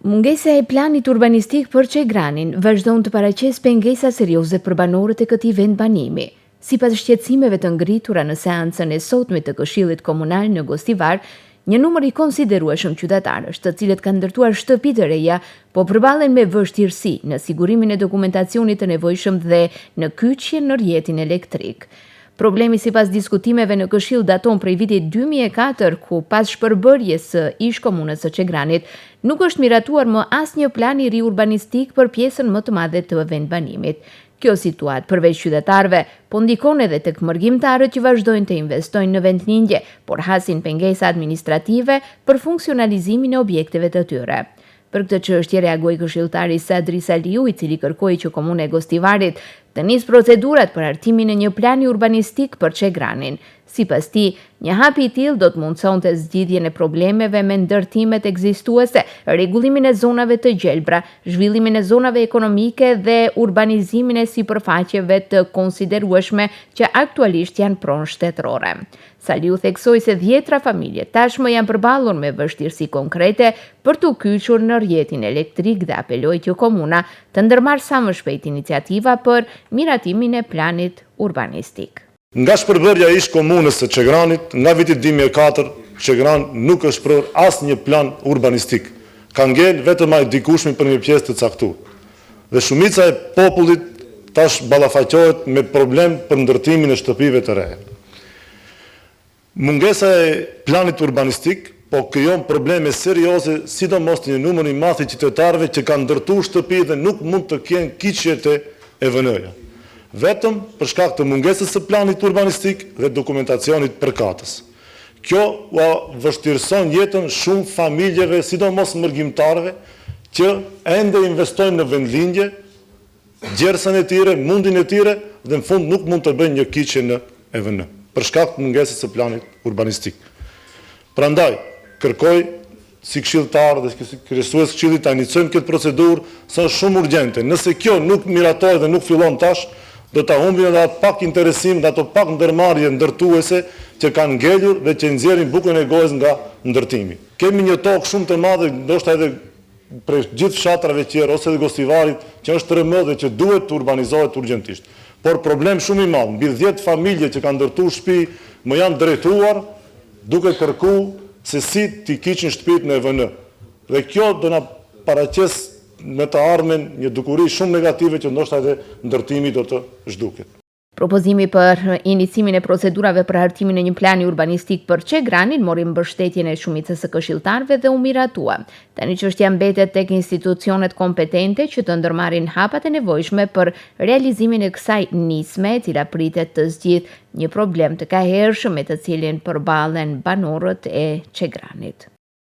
Mungesa e planit urbanistik për Çegranin vazhdon të paraqes pengesa serioze për banorët e këtij vendbanimi. Sipas shqetësimeve të ngritura në seancën e sotme të Këshillit Komunal në Gostivar, një numër i konsiderueshëm qytetarësh, të cilët kanë ndërtuar shtëpi të reja, po përballen me vështirësi në sigurimin e dokumentacionit të nevojshëm dhe në kyçjen në rrjetin elektrik. Problemi sipas diskutimeve në Këshill daton prej vitit 2004, ku pas shpërbërjes së ish-komunës së Çegranit, nuk është miratuar më asnjë plan i ri urbanistik për pjesën më të madhe të vendbanimit. Kjo situatë përveç qytetarëve, po ndikon edhe tek mërgjimtarët që vazhdojnë të investojnë në vendlindje, por hasin pengesa administrative për funksionalizimin e objekteve të tyre. Për këtë çështje reagoi këshilltari Sadri Saliu, i cili kërkoi që Komuna e Gostivarit të nisë procedurat për hartimin e një plani urbanistik për Çegranin. Sipas tij, një hap i tillë do të mundsonte zgjidhjen e problemeve me ndërtimet ekzistuese, rregullimin e zonave të gjelbra, zhvillimin e zonave ekonomike dhe urbanizimin e sipërfaqeve të konsiderueshme që aktualisht janë pronë shtetërore. Saliu theksoi se 10 familje tashmë janë përballur me vështirësi konkrete për të kyçur në rrjetin elektrik dhe apeloi që komuna të ndërmarrë sa më shpejt iniciativa për miratimin e planit urbanistik. Nga shpërbërja ish komunës së Çegranit, nga viti 2004, Çegran nuk është prur asnjë plan urbanistik. Ka ngel vetëm ai dikushmi për një pjesë të caktuar. Dhe shumica e popullit tash ballafaqohet me problem për ndërtimin e shtëpive të reja. Mungesa e planit urbanistik po krijon probleme serioze, sidomos një numër i madh i qytetarëve që kanë ndërtuar shtëpi dhe nuk mund të kenë kyçjet e EVN-ja. Vetëm për shkak të mungesës së planit urbanistik dhe dokumentacionit përkatës. Kjo vështirëson jetën shumë familjeve, sidomos mërgjimtarëve, që ende investojnë në vendlindje, gjersën e tyre, mundin e tyre dhe në fund nuk mund të bëjnë një kyçje në EVN, për shkak të mungesës së planit urbanistik. Prandaj, kërkoj si këshilltar dhe si kryesues këshillit ta inicojmë këtë procedurë, se është shumë urgjente. Nëse kjo nuk miratohet dhe nuk fillon tash, do ta humbin edhe atë pak interesim dhe ato pak ndërmarrje ndërtuese që kanë ngelur dhe që nxjerrin bukën e gojës nga ndërtimi. Kemi një tokë shumë të madhe, ndoshta edhe prej gjithë fshatrave tjerë ose të Gostivarit, që është rëmë dhe që duhet të urbanizohet urgjentisht. Por problem shumë i madh, mbi 10 familje që kanë ndërtuar shtëpi, më janë drejtuar duke kërkuar se si t'i kyçin shtëpitë në EVN. Dhe kjo do na paraqes me të ardhmen një dukuri shumë negative që ndoshta edhe ndërtimi do të zhduket. Propozimi për inicimin e procedurave për hartimin e një plani urbanistik për Çegranin mori mbështetjen e shumicës së këshilltarëve dhe u miratua. Tani çështja mbetet tek institucionet kompetente që të ndërmarrin hapat e nevojshme për realizimin e kësaj nisme, e cila pritet të zgjidhë një problem të kahershëm me të cilin përballen banorët e Çegranit.